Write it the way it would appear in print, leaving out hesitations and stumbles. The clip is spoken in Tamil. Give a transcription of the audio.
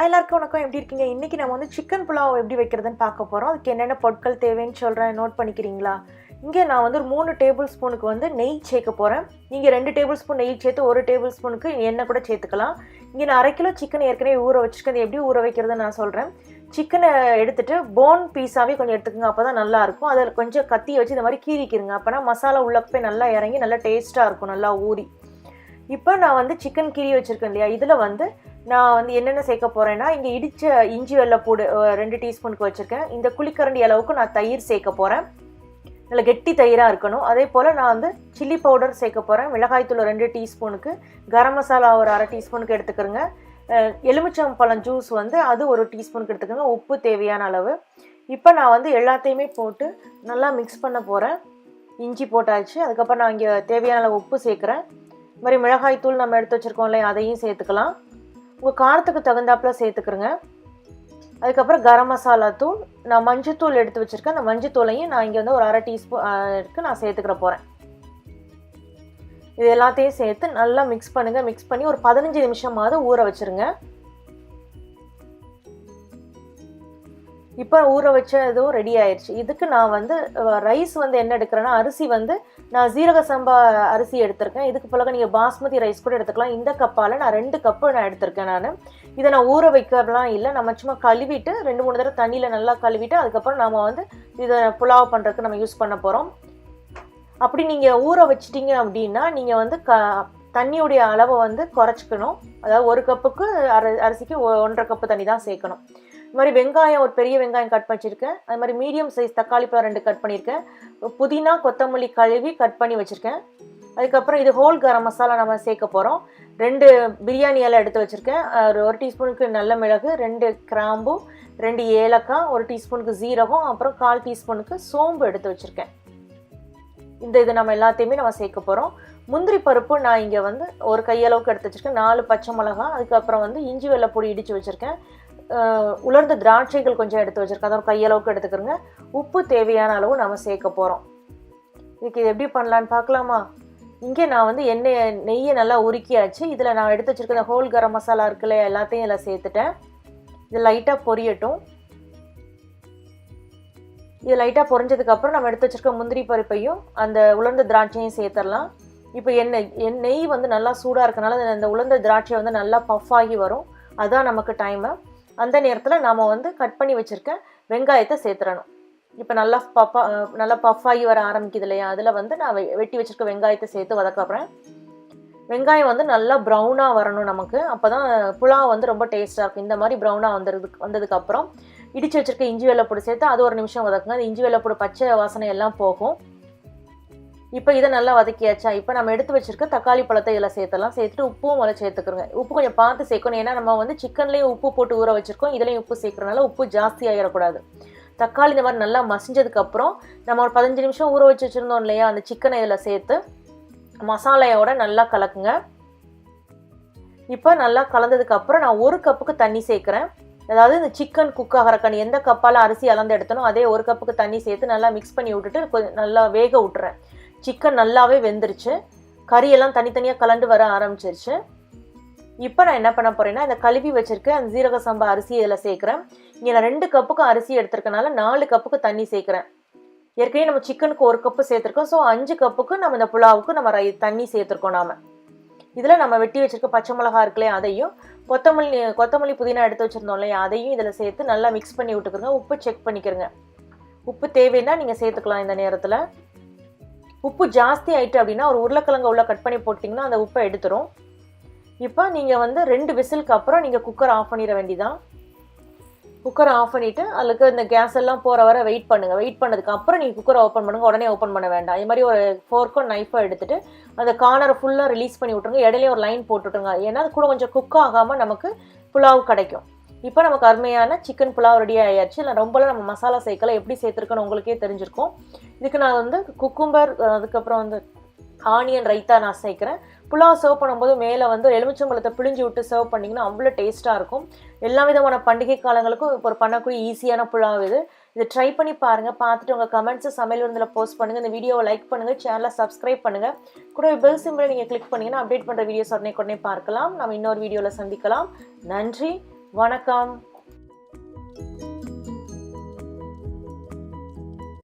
எல்லாருக்கும் வணக்கம். எப்படி இருக்கீங்க? இன்றைக்கி நம்ம வந்து சிக்கன் புலாவ் எப்படி வைக்கிறதுன்னு பார்க்க போகிறோம். அதுக்கு என்னென்ன பொருட்கள் தேவைன்னு சொல்கிறேன், நோட் பண்ணிக்கிறீங்களா? இங்கே நான் வந்து ஒரு 3 டேபிள் ஸ்பூனுக்கு வந்து நெய் சேர்க்க போகிறேன். நீங்கள் 2 டேபிள் ஸ்பூன் நெய் சேர்த்து 1 டேபிள் ஸ்பூனுக்கு எண்ணெய் கூட சேர்த்துக்கலாம். இங்கே நான் 1/2 கிலோ சிக்கன் ஏற்கனவே ஊற வச்சுருக்கேன். எப்படி ஊற வைக்கிறதுன்னு நான் சொல்கிறேன். சிக்கனை எடுத்துகிட்டு போன் பீஸாகவே கொஞ்சம் எடுத்துக்கோங்க, அப்போ தான் நல்லாயிருக்கும். அதில் கொஞ்சம் கத்தியை வச்சு இந்த மாதிரி கீறிக்கிருங்க. அப்போனா மசாலா உள்ளே போய் நல்லா இறங்கி நல்லா டேஸ்ட்டாக இருக்கும், நல்லா ஊறி. இப்போ நான் வந்து சிக்கன் கீறி வச்சுருக்கேன் இல்லையா, இதில் வந்து நான் வந்து என்னென்ன சேர்க்க போகிறேன்னா, இங்கே இடித்த இஞ்சி வெள்ளைப்பூடு 2 டீஸ்பூனுக்கு வச்சுருக்கேன். இந்த குழிக்கரண்டி அளவுக்கு நான் தயிர் சேர்க்க போகிறேன். நல்லா கெட்டி தயிராக இருக்கணும். அதே போல் நான் வந்து சில்லி பவுடர் சேர்க்க போகிறேன். மிளகாய்த்தூள் 2 டீஸ்பூனுக்கு, கரம் மசாலா ஒரு 1/2 டீஸ்பூனுக்கு எடுத்துக்கிறேங்க. எலுமிச்சம்பழம் ஜூஸ் வந்து அது 1 டீஸ்பூனுக்கு எடுத்துக்கோங்க. உப்பு தேவையான அளவு. இப்போ நான் வந்து எல்லாத்தையுமே போட்டு நல்லா மிக்ஸ் பண்ண போகிறேன். இஞ்சி போட்டாச்சு. அதுக்கப்புறம் நான் இங்கே தேவையான அளவு உப்பு சேர்க்குறேன். இது மாதிரி மிளகாய்த்தூள் நம்ம எடுத்து வச்சுருக்கோம் இல்லையா, அதையும் சேர்த்துக்கலாம். உங்கள் காரத்துக்கு தகுந்தாப்புல சேர்த்துக்கிறேங்க. அதுக்கப்புறம் கரம் மசாலா தூள், நான் மஞ்சத்தூள் எடுத்து வச்சுருக்கேன். அந்த மஞ்சத்தூளையும் நான் இங்கே வந்து ஒரு 1/2 டீஸ்பூன் நான் சேர்த்துக்கிற போகிறேன். இது எல்லாத்தையும் சேர்த்து நல்லா மிக்ஸ் பண்ணுங்கள். மிக்ஸ் பண்ணி ஒரு 15 நிமிஷமாவது ஊற வச்சுருங்க. இப்போ ஊற வச்ச இதுவும் ரெடி ஆயிடுச்சு. இதுக்கு நான் வந்து ரைஸ் வந்து என்ன எடுக்கிறேன்னா, அரிசி வந்து நான் ஜீரக சம்பா அரிசி எடுத்திருக்கேன். இதுக்கு பிறகு நீங்கள் பாஸ்மதி ரைஸ் கூட எடுத்துக்கலாம். இந்த கப்பால் நான் 2 கப்பு நான் எடுத்திருக்கேன். இதை நான் ஊற வைக்கலாம் இல்லை, நம்ம சும்மா கழுவிட்டு 2-3 தடவை தண்ணியில் நல்லா கழுவிட்டு அதுக்கப்புறம் நம்ம வந்து இதை புலாவ் பண்ணுறதுக்கு நம்ம யூஸ் பண்ண போகிறோம். அப்படி நீங்கள் ஊற வச்சிட்டிங்க அப்படின்னா நீங்கள் வந்து தண்ணியுடைய அளவை வந்து குறைச்சிக்கணும். அதாவது 1 கப்புக்கு அரிசிக்கு 1.5 கப்பு தண்ணி தான் சேர்க்கணும். இது மாதிரி வெங்காயம், ஒரு பெரிய வெங்காயம் கட் பண்ணியிருக்கேன். அது மாதிரி மீடியம் சைஸ் தக்காளி பழம் 2 கட் பண்ணியிருக்கேன். புதினா கொத்தமல்லி கழுவி கட் பண்ணி வச்சுருக்கேன். அதுக்கப்புறம் இது ஹோல் கரம் மசாலா நம்ம சேர்க்க போகிறோம். 2 பிரியாணி இலை எடுத்து வச்சுருக்கேன். ஒரு டீஸ்பூனுக்கு நல்ல மிளகு, 2 கிராம்பு, 2 ஏலக்காய், 1 டீஸ்பூனுக்கு ஜீரகம், அப்புறம் 1/4 டீஸ்பூனுக்கு சோம்பு எடுத்து வச்சுருக்கேன். இது நம்ம எல்லாத்தையுமே நம்ம சேர்க்க போகிறோம். முந்திரி பருப்பு நான் இங்கே வந்து ஒரு கையளவுக்கு எடுத்து வச்சுருக்கேன். 4 பச்சை மிளகாய், அதுக்கப்புறம் வந்து இஞ்சி வெள்ளைப்பூடி இடித்து வச்சுருக்கேன். உலர்ந்த திராட்சைகள் கொஞ்சம் எடுத்து வச்சுருக்கேன். அதை ஒரு கையளவுக்கு எடுத்துக்கிறோங்க. உப்பு தேவையான அளவு நம்ம சேர்க்க போகிறோம். இதுக்கு இது எப்படி பண்ணலான்னு பார்க்கலாமா? இங்கே நான் வந்து நெய்யை நல்லா உருக்கியாச்சு. இதில் நான் எடுத்து வச்சுருக்க இந்த ஹோல் கரம் மசாலா இருக்குல்ல, எல்லாத்தையும் இதில் சேர்த்துட்டேன். இது லைட்டாக பொரியட்டும். இது லைட்டாக பொரிஞ்சதுக்கப்புறம் நம்ம எடுத்து வச்சுருக்க முந்திரி பருப்பையும் அந்த உலர்ந்த திராட்சையும் சேர்த்துடலாம். இப்போ நெய் வந்து நல்லா சூடாக இருக்கனால இந்த உலர்ந்த திராட்சை வந்து நல்லா பஃப் ஆகி வரும். அதுதான் நமக்கு டைமு. அந்த நேரத்தில் நாம் வந்து கட் பண்ணி வச்சுருக்க வெங்காயத்தை சேர்த்துடணும். இப்போ நல்லா பஃப் ஆகி வர ஆரம்பிக்குது இல்லையா, அதில் வந்து நான் வெட்டி வச்சுருக்க வெங்காயத்தை சேர்த்து வதக்கப்புறேன். வெங்காயம் வந்து நல்லா ப்ரௌனாக வரணும் நமக்கு. அப்போ தான் புலாவ் வந்து ரொம்ப டேஸ்ட்டாக இருக்கும். இந்த மாதிரி ப்ரௌனாக வந்ததுக்கப்புறம் இடித்து வச்சுருக்க இஞ்சி வெள்ளைப்பூடு சேர்த்து அது 1 நிமிஷம் வதக்குங்க. அது இஞ்சி வெள்ளைப்பூடு பச்சை வாசனை எல்லாம் போகும். இப்போ இதை நல்லா வதக்கியாச்சா, இப்போ நம்ம எடுத்து வச்சுருக்க தக்காளி பழத்தை இதில் சேர்த்தலாம். சேர்த்துட்டு உப்பும் முதல்ல சேர்த்துக்கிறோங்க. உப்பு கொஞ்சம் பார்த்து சேர்க்கணும். ஏன்னா நம்ம வந்து சிக்கன்லேயும் உப்பு போட்டு ஊற வச்சுருக்கோம். இதுலேயும் உப்பு சேர்க்குறதுனால உப்பு ஜாஸ்தி ஆகிடக்கூடாது. தக்காளி இந்த மாதிரி நல்லா மசிஞ்சதுக்கப்புறம் நம்ம ஒரு 15 நிமிஷம் ஊற வச்சு வச்சுருந்தோம் இல்லையா, அந்த சிக்கனை இதில் சேர்த்து மசாலையோட நல்லா கலக்குங்க. இப்போ நல்லா கலந்ததுக்கப்புறம் நான் 1 கப்புக்கு தண்ணி சேர்க்குறேன். அதாவது இந்த சிக்கன் குக் ஆகிறக்கான எந்த கப்பால் அரிசி அளந்து எடுத்தனோ அதே 1 கப்புக்கு தண்ணி சேர்த்து நல்லா மிக்ஸ் பண்ணி விட்டுட்டு கொஞ்சம் நல்லா வேக விட்டுறேன். சிக்கன் நல்லாவே வெந்துருச்சு. கறியெல்லாம் தனித்தனியாக கலந்து வர ஆரம்பிச்சிருச்சு. இப்போ நான் என்ன பண்ண போகிறேன்னா, இந்த கழுவி வச்சுருக்கேன் அந்த ஜீரக சம்பா அரிசி இதில் சேர்க்குறேன். இங்கே நான் 2 கப்புக்கு அரிசி எடுத்துருக்கனால 4 கப்புக்கு தண்ணி சேர்க்குறேன். ஏற்கனவே நம்ம சிக்கனுக்கு 1 கப்பு சேர்த்துருக்கோம். ஸோ 5 கப்புக்கு நம்ம இந்த புலாவுக்கு நம்ம தண்ணி சேர்த்துருக்கோம். நாம் இதில் நம்ம வெட்டி வச்சுருக்க பச்சை மிளகா இருக்குல்லையா, அதையும் கொத்தமல்லி புதினா எடுத்து வச்சுருந்தோம் இல்லையா, அதையும் இதில் சேர்த்து நல்லா மிக்ஸ் பண்ணி விட்டுக்கிறோங்க. உப்பு செக் பண்ணிக்கிறங்க. உப்பு தேவைன்னா நீங்கள் சேர்த்துக்கலாம். இந்த நேரத்தில் உப்பு ஜாஸ்தி ஆகிட்டு அப்படின்னா ஒரு உருளைக்கிழங்கு உள்ள கட் பண்ணி போட்டிங்கன்னா அந்த உப்பை எடுத்துரும். இப்போ நீங்கள் வந்து 2 விசிலுக்கு அப்புறம் நீங்கள் குக்கர் ஆஃப் பண்ணிட வேண்டியதான். குக்கரை ஆஃப் பண்ணிவிட்டு அதுக்கு இந்த கேஸ் எல்லாம் போகிற வர வெயிட் பண்ணுங்கள். வெயிட் பண்ணதுக்கு அப்புறம் நீங்கள் குக்கரை ஓப்பன் பண்ணுங்கள். உடனே ஓப்பன் பண்ண வேண்டாம். இது மாதிரி ஒரு ஃபோர்க்கோ நைஃபோ எடுத்துகிட்டு அந்த கார்னரை ஃபுல்லாக ரிலீஸ் பண்ணி விட்ருங்க. இடையிலே ஒரு லைன் போட்டுவிட்டுருங்க. ஏன்னா அது கூட கொஞ்சம் குக் ஆகாமல் நமக்கு புலாவ் கிடைக்கும். இப்போ நமக்கு அருமையான சிக்கன் புலாவ் ரெடி ஆகியாச்சு. இல்லை ரொம்பலாம் நம்ம மசாலா சேர்க்கல, எப்படி சேர்த்துருக்கோன்னு உங்களுக்கே தெரிஞ்சிருக்கும். இதுக்கு நான் வந்து குக்கும்பர், அதுக்கப்புறம் வந்து ஆனியன் ரைத்தா நான் சேர்க்குறேன். புலாவ் சர்வ் பண்ணும்போது மேலே வந்து எலுமிச்சம்பழத்தை பிழிஞ்சு விட்டு சர்வ் பண்ணிங்கன்னா அவ்வளோ டேஸ்ட்டாக இருக்கும். எல்லா விதமான பண்டிகை காலங்களுக்கும் இப்போ ஒரு பண்ணக்கூடிய ஈஸியான புலாவ் இது ட்ரை பண்ணி பாருங்கள். பார்த்துட்டு உங்கள் கமெண்ட்ஸை சமையல் விருந்தில் போஸ்ட் பண்ணுங்கள். இந்த வீடியோவை லைக் பண்ணுங்கள், சேனலை சப்ஸ்கிரைப் பண்ணுங்கள். கூட பெல் சிம்பிளை நீங்கள் கிளிக் பண்ணிங்கன்னா அப்டேட் பண்ணுற வீடியோஸ் உடனே பார்க்கலாம். நம்ம இன்னொரு வீடியோவில் சந்திக்கலாம். நன்றி, வணக்கம்.